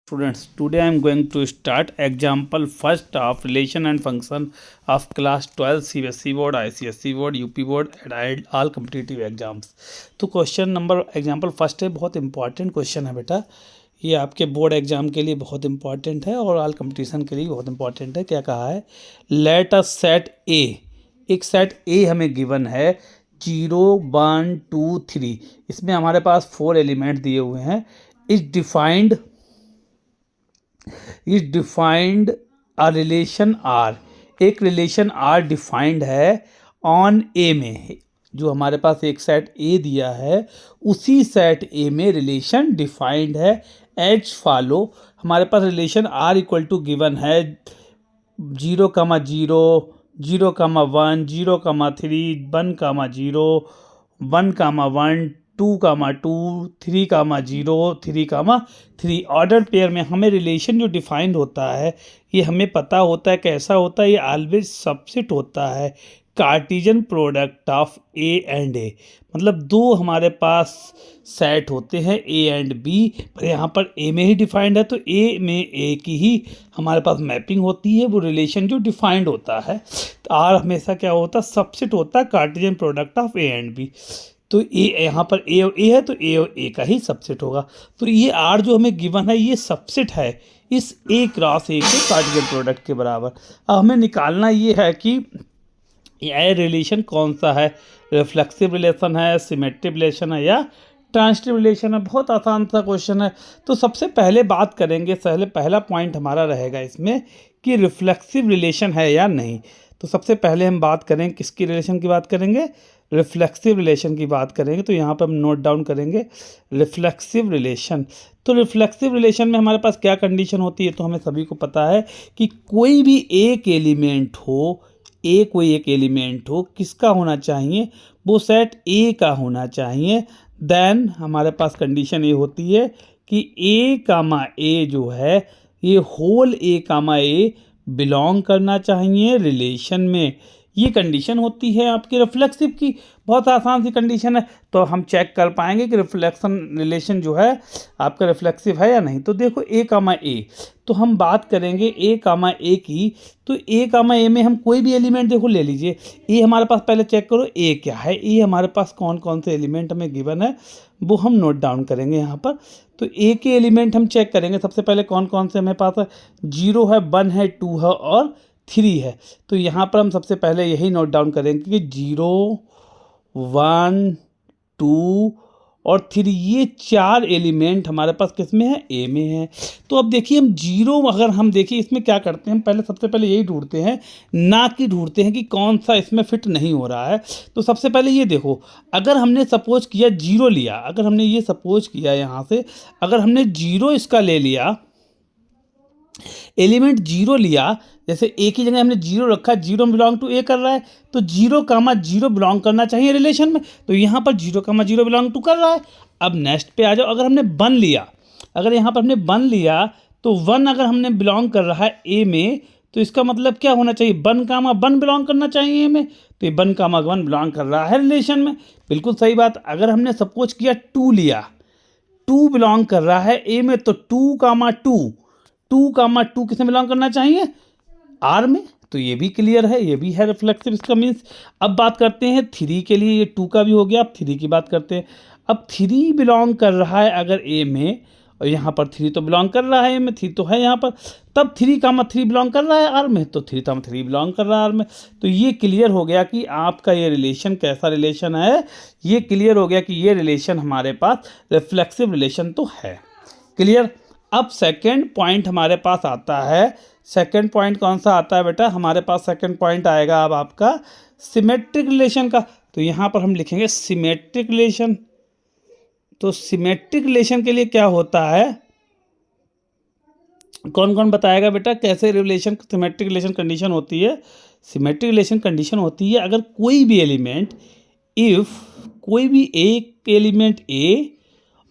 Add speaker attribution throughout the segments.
Speaker 1: Students, today I am going to start example first of relation and function of class 12 CBSE board, ICSE board, UP board and all competitive exams। तो question number example first है, बहुत important question है बेटा। ये आपके board exam के लिए बहुत इंपॉर्टेंट है और ऑल कंपटीशन के लिए बहुत इंपॉर्टेंट है। क्या कहा है? लेट अस सेट ए, एक सेट ए हमें गिवन है 0 1 2 3। इसमें हमारे पास 4 एलिमेंट दिए हुए हैं। Is defined a relation R, एक रिलेशन आर डिफाइंड है ऑन ए में। जो हमारे पास एक सेट ए दिया है उसी सेट ए में रिलेशन डिफाइंड है एज फॉलो। हमारे पास relation R equal to given है 0, 0, 0, 1, 0, 3, 1, 0, 1, 1, 2, 2, 3, 0, 3, 3। ऑर्डर पेयर में हमें रिलेशन जो डिफाइंड होता है ये हमें पता होता है कैसा होता है। ये ऑलवेज सबसेट होता है Cartesian product of A and A. मतलब दो हमारे पास सेट होते हैं ए एंड बी, पर यहाँ पर ए में ही डिफाइंड है तो ए में ए की ही हमारे पास मैपिंग होती है। वो रिलेशन जो डिफाइंड होता है तो आर हमेशा क्या होता है? सबसेट होता है Cartesian product of A and B. तो ए यहाँ पर ए है तो ए का ही सबसेट होगा। तो ये आर जो हमें गिवन है ये सबसेट है इस ए क्रॉस ए के कार्टेशियन प्रोडक्ट के बराबर। अब हमें निकालना ये है कि ये रिलेशन कौन सा है, रिफ्लेक्सिव रिलेशन है, सिमेट्रिक रिलेशन है या ट्रांजिटिव रिलेशन है। बहुत आसान सा क्वेश्चन है। तो सबसे पहले बात करेंगे, पहला पॉइंट हमारा रहेगा इसमें कि रिफ्लेक्सिव रिलेशन है या नहीं। तो सबसे पहले हम बात करें किसकी रिलेशन की बात करेंगे? रिफ्लेक्सिव रिलेशन की बात करेंगे। तो यहाँ पर हम नोट डाउन करेंगे रिफ्लेक्सिव रिलेशन। तो रिफ्लेक्सिव रिलेशन में हमारे पास क्या कंडीशन होती है? तो हमें सभी को पता है कि कोई भी एक एलिमेंट हो, कोई एक एलिमेंट हो, किसका होना चाहिए? वो सेट ए का होना चाहिए। देन हमारे पास कंडीशन ये होती है कि ए कामा ए जो है ये होल ए कामा ए बिलोंग करना चाहिए रिलेशन में। ये कंडीशन होती है आपकी रिफ्लेक्सिव की। बहुत आसान सी कंडीशन है। तो हम चेक कर पाएंगे कि रिफ्लेक्शन रिलेशन जो है आपका रिफ्लेक्सिव है या नहीं। तो देखो ए कामा ए, तो हम बात करेंगे ए कामा ए की। तो ए कामा ए में हम कोई भी एलिमेंट देखो ले लीजिए। ए हमारे पास पहले चेक करो ए क्या है। ए हमारे पास कौन कौन से एलिमेंट हमें गिवन है वो हम नोट डाउन करेंगे यहाँ पर। तो ए के एलिमेंट हम चेक करेंगे। सबसे पहले कौन कौन से हमें पास है? 0 है, 1 है, 2 है और 3 है। तो यहाँ पर हम सबसे पहले यही नोट डाउन करेंगे कि 0, 1, 2 और 3 ये 4 एलिमेंट हमारे पास किस में है? ए में है। तो अब देखिए हम 0 अगर हम देखिए इसमें क्या करते हैं, पहले सबसे पहले यही ढूंढते हैं, ना कि ढूंढते हैं कि कौन सा इसमें फिट नहीं हो रहा है। तो सबसे पहले ये देखो, अगर हमने सपोज किया 0 लिया, अगर हमने ये सपोज किया यहाँ से, अगर हमने 0 इसका ले लिया, एलिमेंट 0 लिया, जैसे ए की जगह हमने 0 रखा, 0 बिलोंग टू ए कर रहा है तो 0, 0 बिलोंग करना चाहिए रिलेशन में। तो यहाँ पर 0, 0 बिलोंग टू कर रहा है। अब नेक्स्ट पे आ जाओ, अगर हमने 1 लिया, अगर यहाँ पर हमने 1 लिया तो 1 अगर हमने बिलोंग कर रहा है ए में तो इसका मतलब क्या होना चाहिए? 1, 1 बिलोंग करना चाहिए ए में। तो ये 1, 1 बिलोंग कर रहा है रिलेशन में। बिल्कुल सही बात। अगर हमने सपोज किया 2 लिया, 2 बिलोंग कर रहा है ए में तो 2, 2 किसमें बिलोंग करना चाहिए? आर में। तो ये भी क्लियर है, ये भी है रिफ्लेक्सिव। इसका मीन्स अब बात करते हैं 3 के लिए। ये 2 का भी हो गया, अब 3 की बात करते हैं। अब 3 बिलोंग कर रहा है अगर ए में, और यहाँ पर 3 तो बिलोंग कर रहा है ए में, 3 तो है यहाँ पर, तब 3, 3 बिलोंग कर रहा है आर में, तो 3, 3 बिलोंग कर रहा है आर में। तो ये क्लियर हो गया कि आपका ये रिलेशन कैसा रिलेशन है। ये क्लियर हो गया कि ये रिलेशन हमारे पास रिफ्लेक्सिव रिलेशन तो है। क्लियर। अब सेकेंड पॉइंट हमारे पास आता है। सेकेंड पॉइंट कौन सा आता है बेटा? हमारे पास सेकेंड पॉइंट आएगा अब आपका सिमेट्रिक रिलेशन का। तो यहाँ पर हम लिखेंगे सिमेट्रिक रिलेशन। तो सिमेट्रिक रिलेशन के लिए क्या होता है? कौन कौन बताएगा बेटा कैसे रिलेशन सिमेट्रिक रिलेशन कंडीशन होती है? सिमेट्रिक रिलेशन कंडीशन होती है अगर कोई भी एलिमेंट, इफ कोई भी एक एलिमेंट ए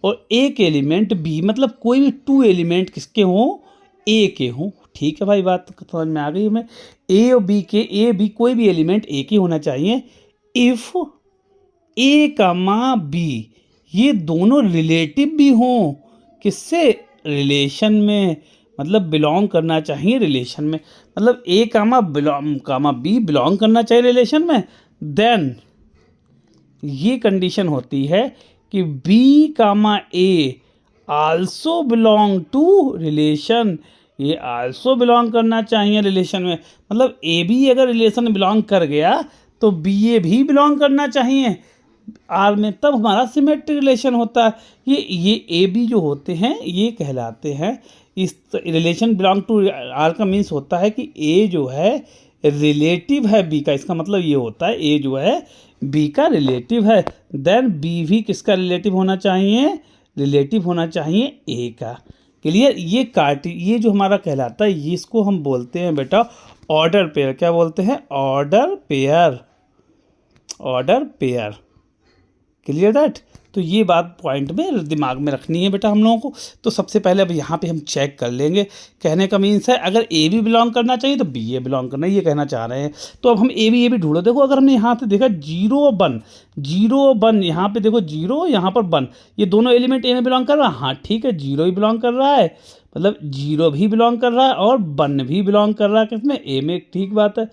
Speaker 1: और एक एलिमेंट बी, मतलब कोई भी 2 एलिमेंट किसके हों? ए के हों। ठीक है भाई, बात समझ में आ गई हमें। ए और बी के, ए बी कोई भी एलिमेंट ए की होना चाहिए। इफ ए कामा बी ये दोनों रिलेटिव भी हों किससे? रिलेशन में, मतलब बिलोंग करना चाहिए रिलेशन में, मतलब ए कामा बी बिलोंग करना चाहिए रिलेशन में, देन ये कंडीशन होती है कि B comma A also belong to relation, ये आल्सो बिलोंग करना चाहिए रिलेशन में, मतलब ए बी अगर रिलेशन में बिलोंग कर गया तो बी ए भी बिलोंग करना चाहिए आर में, तब हमारा सिमेट्रिक रिलेशन होता है। ये ए बी जो होते हैं ये कहलाते हैं, इस रिलेशन बिलोंग टू आर का मीन्स होता है कि ए जो है रिलेटिव है बी का, इसका मतलब ये होता है ए जो है बी का रिलेटिव है, देन बी भी किसका रिलेटिव होना चाहिए, रिलेटिव होना चाहिए ए का। क्लियर? ये जो हमारा कहलाता है ये इसको हम बोलते हैं बेटा ऑर्डर पेयर। क्या बोलते हैं? Order pair, order pair. Clear that? तो ये बात पॉइंट में दिमाग में रखनी है बेटा हम लोगों को। तो सबसे पहले अब यहाँ पे हम चेक कर लेंगे, कहने का मीन्स है अगर ए बी बिलोंग करना चाहिए तो बी ए बिलोंग करना, ये कहना चाह रहे हैं। तो अब हम ए बी ढूंढो। देखो अगर हमने यहाँ से देखा 0 1 यहाँ पे देखो 0 यहाँ पर 1, ये दोनों एलिमेंट ए में बिलोंग कर रहा है। हाँ ठीक है, 0 ही बिलोंग कर रहा है, मतलब 0 भी बिलोंग कर रहा है और 1 भी बिलोंग कर रहा है किसमें, ए में। ठीक बात है।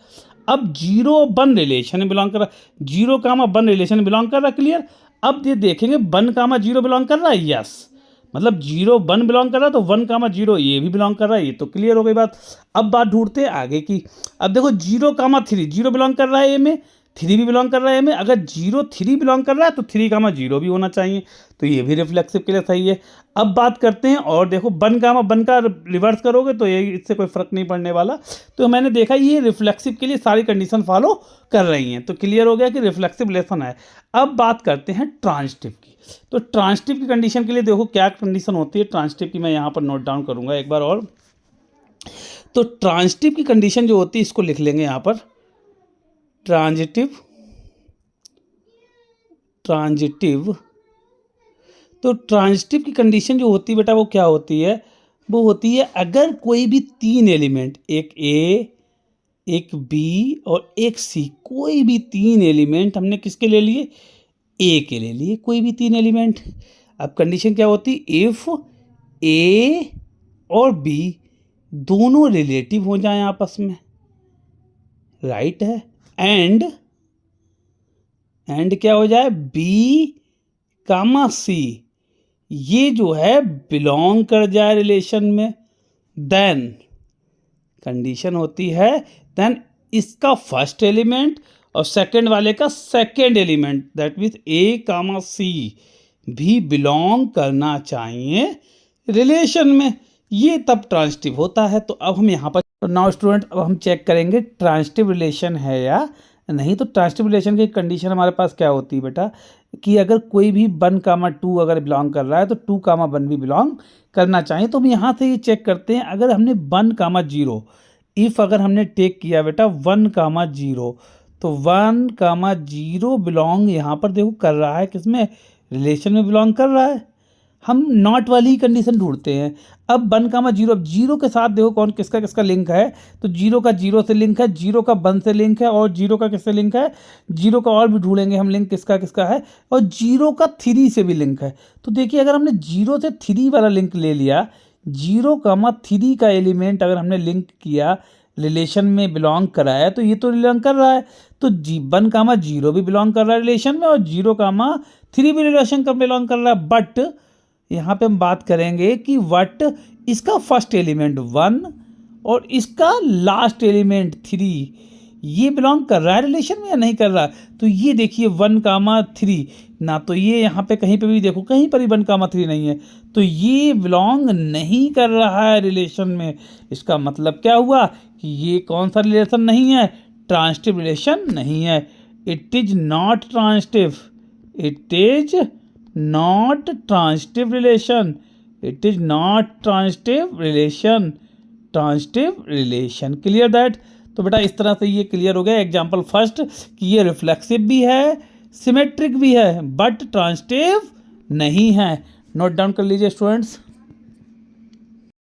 Speaker 1: अब 0 1 रिलेशन में बिलोंग कर रहा है, 0 1 रिलेशन में बिलोंग कर रहा है। क्लियर? अब ये देखेंगे 1 0 बिलोंग कर रहा है, यस, मतलब 0 1 बिलोंग कर रहा है तो 1 0 ये भी बिलोंग कर रहा है, ये तो क्लियर हो गई बात। अब बात ढूंढते हैं आगे की। अब देखो 0 3 0 बिलोंग कर रहा है ए में, 3 भी बिलोंग कर रहा है ए में। अगर 0 3 बिलोंग कर रहा है तो 3 0 भी होना चाहिए, तो ये भी रिफ्लेक्सिव के लिए सही है। अब बात करते हैं और देखो 1 का रिवर्स करोगे तो ये इससे कोई फर्क नहीं पड़ने वाला। तो मैंने देखा ये रिफ्लेक्सिव के लिए सारी कंडीशन फॉलो कर रही हैं, तो क्लियर हो गया कि रिफ्लेक्सिव रिलेशन है। अब बात करते हैं ट्रांजिटिव की। तो ट्रांजिटिव की कंडीशन के लिए देखो क्या कंडीशन होती है ट्रांजिटिव की, मैं यहाँ पर नोट डाउन करूँगा एक बार और। तो ट्रांजिटिव की कंडीशन जो होती है इसको लिख लेंगे यहाँ पर, ट्रांजिटिव। तो ट्रांजिटिव की कंडीशन जो होती है बेटा वो क्या होती है, वो होती है अगर कोई भी 3 एलिमेंट, एक ए, एक बी और एक सी, कोई भी 3 एलिमेंट हमने किसके ले लिए, ए के ले लिए, कोई भी 3 एलिमेंट। अब कंडीशन क्या होती, इफ ए और बी दोनों रिलेटिव हो जाएं आपस में, राइट है, एंड क्या हो जाए, बी कामा सी ये जो है बिलोंग कर जाए रिलेशन में, देन कंडीशन होती है, देन इसका फर्स्ट एलिमेंट और सेकंड वाले का सेकंड एलिमेंट, दैट मीन्स ए कामा सी भी बिलोंग करना चाहिए रिलेशन में, ये तब ट्रांजिटिव होता है। तो अब हम यहाँ पर, तो नाउ स्टूडेंट अब हम चेक करेंगे ट्रांजिटिव रिलेशन है या नहीं। तो ट्रांजिटिव रिलेशन की कंडीशन हमारे पास क्या होती है बेटा, कि अगर कोई भी 1 2 अगर बिलोंग कर रहा है तो 2 1 भी बिलोंग करना चाहिए। तो हम यहाँ से ये चेक करते हैं, अगर हमने 1 0 इफ़ अगर हमने टेक किया बेटा 1 0 तो 1 0 बिलोंग यहाँ पर देखो कर रहा है किसमें, रिलेशन में बिलोंग कर रहा है। हम नॉट वाली कंडीशन ढूंढते हैं। अब 1 0, अब 0 के साथ देखो कौन किसका किसका लिंक है, तो 0 का 0 से लिंक है, 0 का 1 से लिंक है और 0 का किससे लिंक है, 0 का और भी ढूंढेंगे हम लिंक किसका किसका है, और 0 का 3 से भी लिंक है। तो देखिए अगर हमने 0 से 3 वाला लिंक ले लिया, 0 3 का एलिमेंट अगर हमने लिंक किया, रिलेशन में बिलोंग कराया, तो ये तो बिलोंग कर रहा है। तो 1 0 भी बिलोंग कर रहा है रिलेशन में और 0 3 भी रिलेशन का बिलोंग कर रहा है। बट यहाँ पे हम बात करेंगे कि वट इसका फर्स्ट एलिमेंट 1 और इसका लास्ट एलिमेंट 3 ये बिलोंग कर रहा है रिलेशन में या नहीं कर रहा। तो ये देखिए 1 3 ना, तो ये यहाँ पे कहीं पे भी देखो कहीं पर ही 1 3 नहीं है, तो ये बिलोंग नहीं कर रहा है रिलेशन में। इसका मतलब क्या हुआ कि ये कौन सा रिलेशन नहीं है, ट्रांजिटिव रिलेशन नहीं है। It is not transitive, it is not transitive relation, it is not transitive relation, transitive relation, clear that। तो बेटा इस तरह से ये क्लियर हो गया एग्जाम्पल फर्स्ट कि ये रिफ्लेक्सिव भी है, सिमेट्रिक भी है, बट ट्रांजिटिव नहीं है। नोट डाउन कर लीजिए स्टूडेंट्स।